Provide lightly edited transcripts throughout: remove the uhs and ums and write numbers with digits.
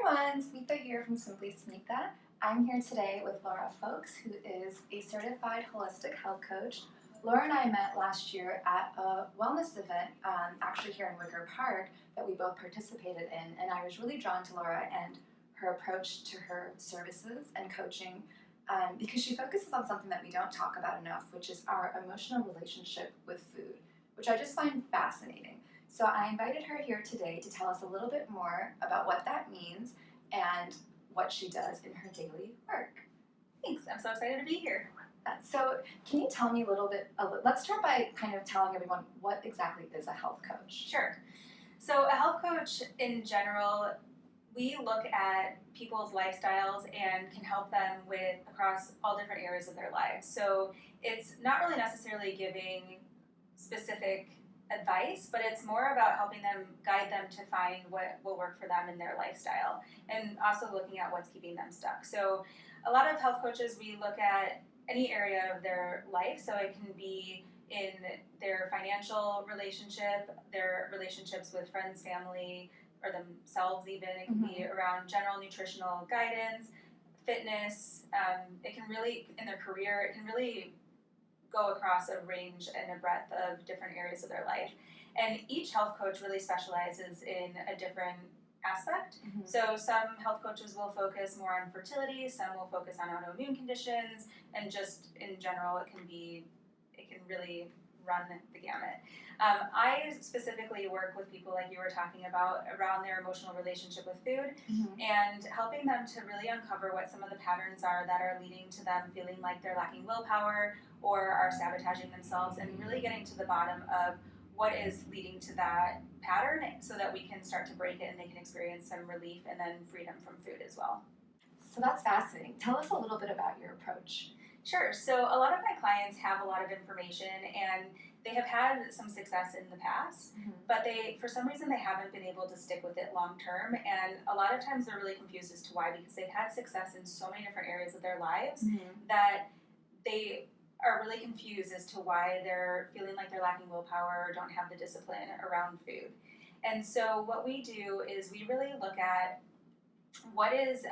everyone, Smita here from Simply Smita. I'm here today with Laura Folks, who is a certified holistic health coach. Laura and I met last year at a wellness event, actually here in Wicker Park, that we both participated in, and I was really drawn to Laura and her approach to her services and coaching because she focuses on something that we don't talk about enough, which is our emotional relationship with food, which I just find fascinating. So I invited her here today to tell us a little bit more about what that means and what she does in her daily work. Thanks. I'm so excited to be here. So can you tell me a little bit, let's start by kind of telling everyone what exactly is a health coach. Sure. So a health coach in general, we look at people's lifestyles and can help them with across all different areas of their lives. So it's not really necessarily giving specific advice, but it's more about helping them, guide them to find what will work for them in their lifestyle, and also looking at what's keeping them stuck. So a lot of health coaches, we look at any area of their life. So it can be in their financial relationship, their relationships with friends, family, or themselves even. It can be around general nutritional guidance, fitness. It can really, in their career, it can really go across a range and a breadth of different areas of their life. And each health coach really specializes in a different aspect. So some health coaches will focus more on fertility, some will focus on autoimmune conditions, and just in general, it can really run the gamut. I specifically work with people like you were talking about around their emotional relationship with food and helping them to really uncover what some of the patterns are that are leading to them feeling like they're lacking willpower or are sabotaging themselves, and really getting to the bottom of what is leading to that pattern so that we can start to break it and they can experience some relief and then freedom from food as well. So that's fascinating. Tell us a little bit about your approach. Sure. So a lot of my clients have a lot of information and they have had some success in the past, but for some reason, they haven't been able to stick with it long term. And a lot of times they're really confused as to why, because they've had success in so many different areas of their lives that they are really confused as to why they're feeling like they're lacking willpower or don't have the discipline around food. And so what we do is we really look at what is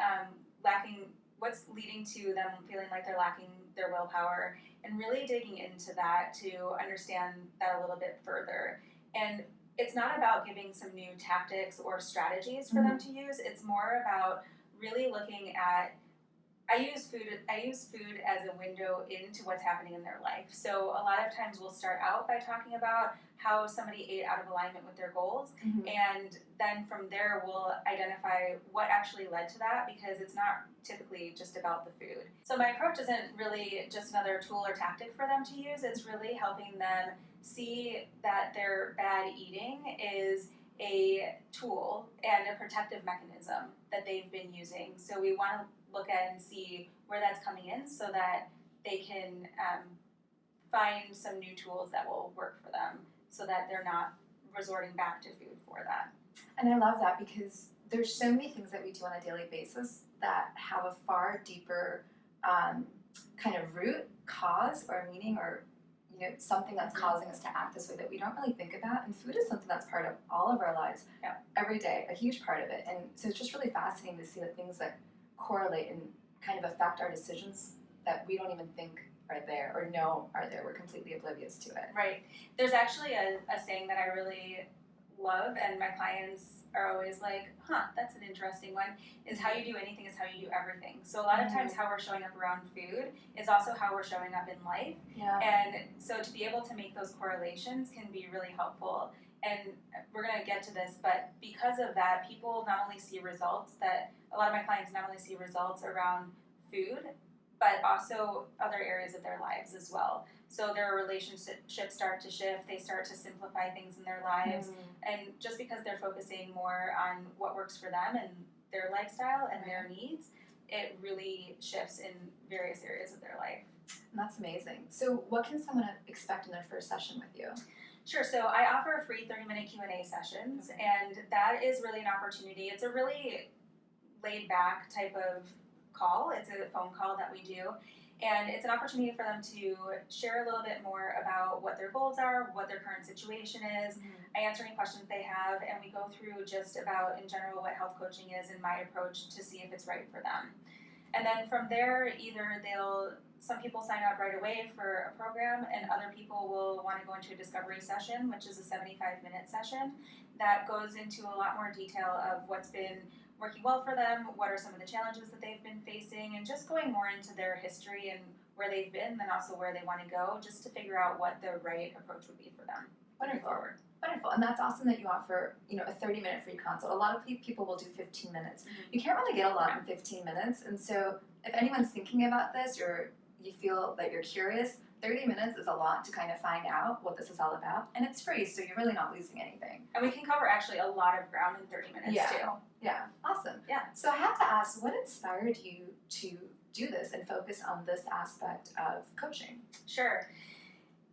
lacking, what's leading to them feeling like they're lacking their willpower, and really digging into that to understand that a little bit further. And it's not about giving some new tactics or strategies for them to use. It's more about really looking at, I use food as a window into what's happening in their life. So a lot of times we'll start out by talking about how somebody ate out of alignment with their goals, and then from there we'll identify what actually led to that, because it's not typically just about the food. So my approach isn't really just another tool or tactic for them to use. It's really helping them see that their bad eating is a tool and a protective mechanism that they've been using. So we want to look at and see where that's coming in so that they can find some new tools that will work for them so that they're not resorting back to food for that. And I love that because there's so many things that we do on a daily basis that have a far deeper kind of root cause or meaning, or something that's causing us to act this way that we don't really think about. And food is something that's part of all of our lives every day, a huge part of it. And so it's just really fascinating to see the things that correlate and kind of affect our decisions that we don't even think are there or know are there. We're completely oblivious to it. Right. There's actually a saying that I really love, and my clients are always like, that's an interesting one, is how you do anything is how you do everything. So a lot of times how we're showing up around food is also how we're showing up in life. And so to be able to make those correlations can be really helpful. And we're going to get to this, but because of that, people not only see results, that a lot of my clients not only see results around food, but also other areas of their lives as well. So their relationships start to shift, they start to simplify things in their lives, and just because they're focusing more on what works for them and their lifestyle and their needs, it really shifts in various areas of their life. And that's amazing. So what can someone expect in their first session with you? Sure. So I offer free 30-minute Q&A sessions, and that is really an opportunity. It's a really laid-back type of call. It's a phone call that we do, And it's an opportunity for them to share a little bit more about what their goals are, what their current situation is. I answer any questions they have, and we go through just about, in general, what health coaching is and my approach to see if it's right for them. And then from there, either some people sign up right away for a program, and other people will want to go into a discovery session, which is a 75-minute session that goes into a lot more detail of what's been working well for them, what are some of the challenges that they've been facing, and just going more into their history and where they've been, then also where they want to go, just to figure out what the right approach would be for them. Wonderful. Wonderful. And that's awesome that you offer, a 30-minute free consult. A lot of people will do 15 minutes. Mm-hmm. You can't really get a lot in 15 minutes. And so if anyone's thinking about this or you feel that you're curious, 30 minutes is a lot to kind of find out what this is all about. And it's free, so you're really not losing anything. And we can cover actually a lot of ground in 30 minutes too. Yeah. Awesome. Yeah. So I have to ask, what inspired you to do this and focus on this aspect of coaching? Sure.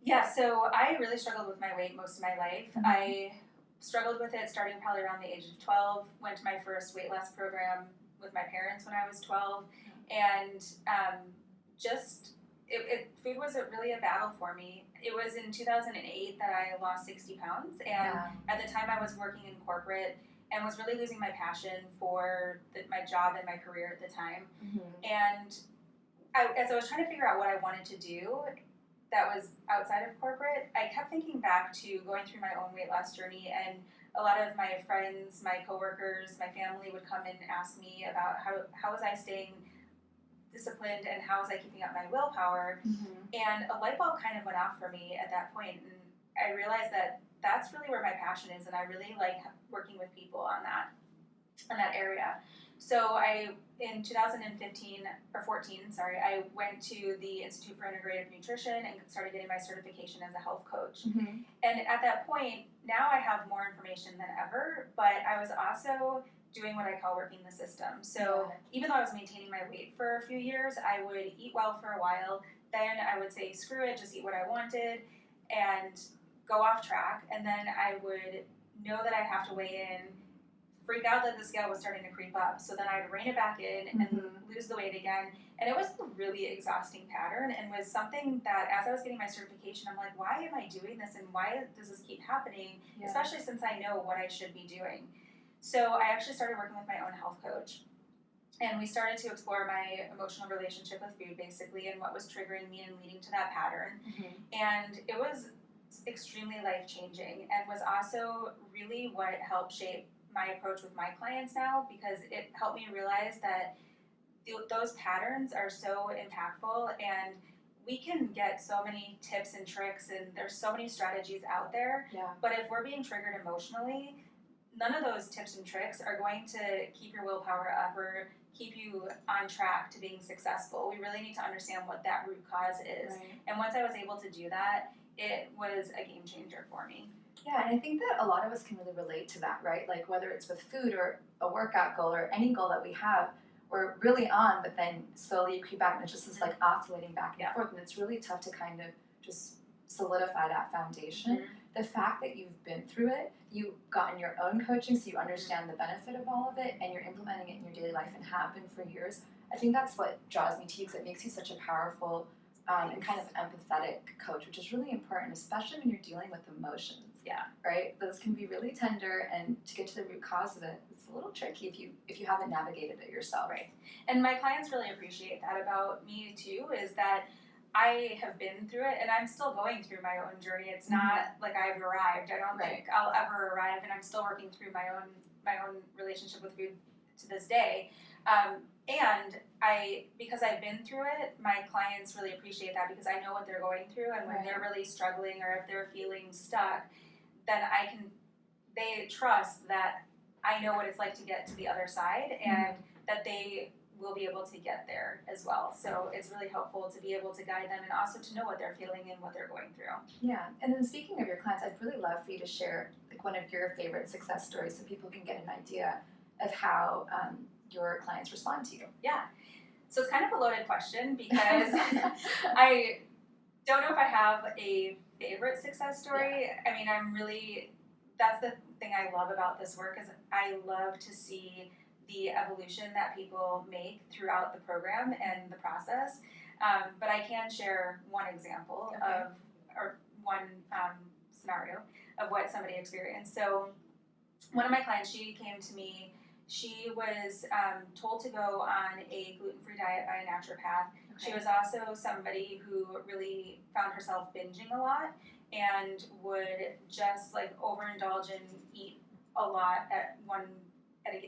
Yeah, so I really struggled with my weight most of my life. Mm-hmm. I struggled with it starting probably around the age of 12, went to my first weight loss program with my parents when I was 12, and food was really a battle for me. It was in 2008 that I lost 60 pounds, and at the time I was working in corporate and was really losing my passion for my job and my career at the time. Mm-hmm. And as I was trying to figure out what I wanted to do that was outside of corporate, I kept thinking back to going through my own weight loss journey, and a lot of my friends, my coworkers, my family would come and ask me about how was I staying disciplined and how was I keeping up my willpower. Mm-hmm. And a light bulb kind of went off for me at that point, and I realized that that's really where my passion is, and I really like working with people in that area. So in 2014, I went to the Institute for Integrative Nutrition and started getting my certification as a health coach. Mm-hmm. And at that point, now I have more information than ever, but I was also doing what I call working the system. So even though I was maintaining my weight for a few years, I would eat well for a while, then I would say, screw it, just eat what I wanted, and go off track, and then I would know that I'd have to weigh in, freak out that the scale was starting to creep up, so then I'd rein it back in and lose the weight again. And it was a really exhausting pattern, and was something that as I was getting my certification, I'm like, why am I doing this, and why does this keep happening, especially since I know what I should be doing. So I actually started working with my own health coach, and we started to explore my emotional relationship with food, basically, and what was triggering me and leading to that pattern. Mm-hmm. And it was extremely life-changing, and was also really what helped shape my approach with my clients now, because it helped me realize that those patterns are so impactful, and we can get so many tips and tricks, and there's so many strategies out there. But if we're being triggered emotionally, none of those tips and tricks are going to keep your willpower up or keep you on track to being successful. We really need to understand what that root cause is. Right. And once I was able to do that, it was a game changer for me. Yeah, and I think that a lot of us can really relate to that, right? Like whether it's with food or a workout goal or any goal that we have, we're really on, but then slowly you creep back and it just is like oscillating back and forth, and it's really tough to kind of just solidify that foundation. The fact that you've been through it, you've gotten your own coaching so you understand the benefit of all of it, and you're implementing it in your daily life and have been for years, I think that's what draws me to you, because it makes you such a powerful and kind of empathetic coach, which is really important, especially when you're dealing with emotions. Right? Those can be really tender, and to get to the root cause of it, it's a little tricky if you haven't navigated it yourself. Right. And my clients really appreciate that about me too, is that I have been through it, and I'm still going through my own journey. It's not like I've arrived. I don't think I'll ever arrive, and I'm still working through my own relationship with food to this day. And because I've been through it, my clients really appreciate that, because I know what they're going through, and when they're really struggling or if they're feeling stuck, then they trust that I know what it's like to get to the other side, and that they will be able to get there as well. So it's really helpful to be able to guide them, and also to know what they're feeling and what they're going through. Yeah, and then speaking of your clients, I'd really love for you to share like one of your favorite success stories so people can get an idea of how your clients respond to you. Yeah. So it's kind of a loaded question, because I don't know if I have a favorite success story. I mean, that's the thing I love about this work, is I love to see the evolution that people make throughout the program and the process. But I can share one example or one scenario of what somebody experienced. So one of my clients, she came to me. She was told to go on a gluten-free diet by a naturopath. Okay. She was also somebody who really found herself binging a lot and would just like overindulge and eat a lot at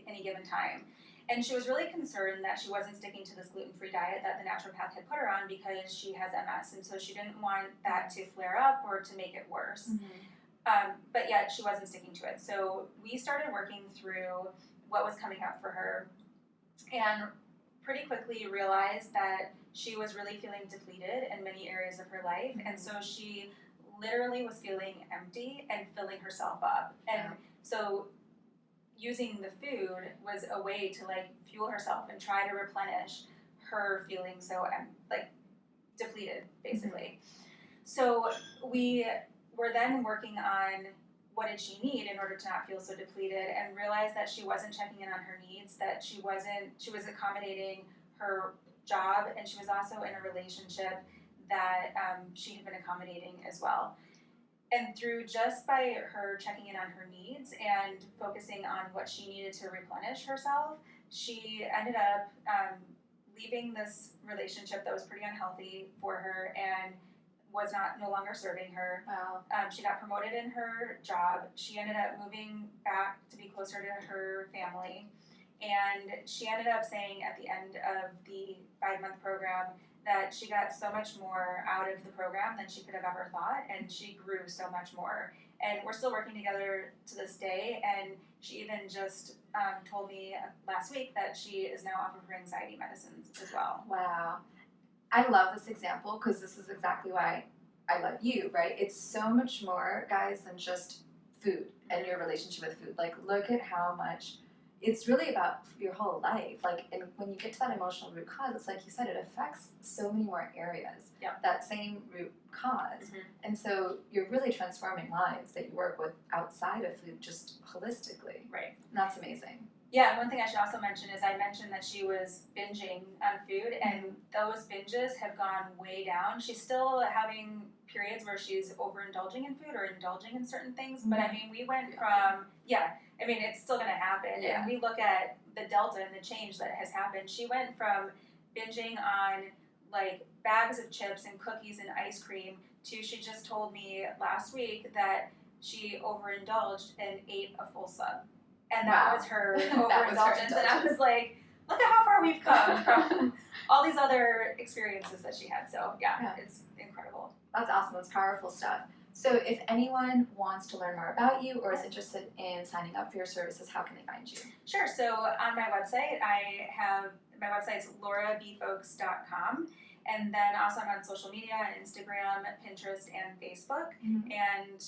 any given time. And she was really concerned that she wasn't sticking to this gluten-free diet that the naturopath had put her on because she has MS, and so she didn't want that to flare up or to make it worse. But yet she wasn't sticking to it. So we started working through what was coming up for her and pretty quickly realized that she was really feeling depleted in many areas of her life. And so she literally was feeling empty and filling herself up. And so using the food was a way to like fuel herself and try to replenish her feeling so like depleted, basically. So we were then working on what did she need in order to not feel so depleted, and realized that she wasn't checking in on her needs, that she was accommodating her job, and she was also in a relationship that she had been accommodating as well. And through just by her checking in on her needs and focusing on what she needed to replenish herself, she ended up leaving this relationship that was pretty unhealthy for her and was no longer serving her. Wow. She got promoted in her job. She ended up moving back to be closer to her family. And she ended up saying at the end of the 5-month program that she got so much more out of the program than she could have ever thought, and she grew so much more. And we're still working together to this day, and she even just told me last week that she is now off of her anxiety medicines as well. Wow. I love this example because this is exactly why I love you, right? It's so much more, guys, than just food and your relationship with food. Like, look at how much it's really about your whole life. Like, and when you get to that emotional root cause, it's like you said, it affects so many more areas. Yep. That same root cause. And so you're really transforming lives that you work with outside of food, just holistically. Right. And that's amazing. Yeah, and one thing I should also mention is I mentioned that she was binging on food, and those binges have gone way down. She's still having periods where she's overindulging in food or indulging in certain things, but I mean, we went from, I mean, it's still going to happen. Yeah. And we look at the delta and the change that has happened. She went from binging on like bags of chips and cookies and ice cream to, she just told me last week that she overindulged and ate a full sub. And that was her overindulgence. And I was like, look at how far we've come from all these other experiences that she had. So yeah, it's incredible. That's awesome. That's powerful stuff. So if anyone wants to learn more about you or is interested in signing up for your services, how can they find you? Sure. So on my website, my website's laurabfolks.com. And then also I'm on social media, on Instagram, Pinterest, and Facebook. And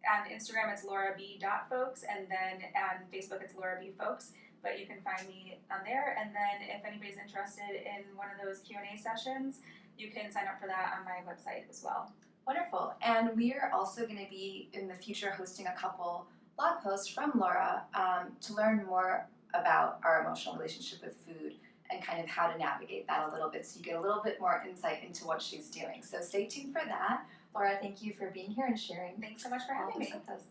on Instagram, it's laurab.folks, and then on Facebook, it's laurabfolks. But you can find me on there. And then if anybody's interested in one of those Q&A sessions, you can sign up for that on my website as well. Wonderful. And we are also going to be in the future hosting a couple blog posts from Laura to learn more about our emotional relationship with food and kind of how to navigate that a little bit, so you get a little bit more insight into what she's doing. So stay tuned for that. Laura, thank you for being here and sharing. Thanks so much for having me. With us.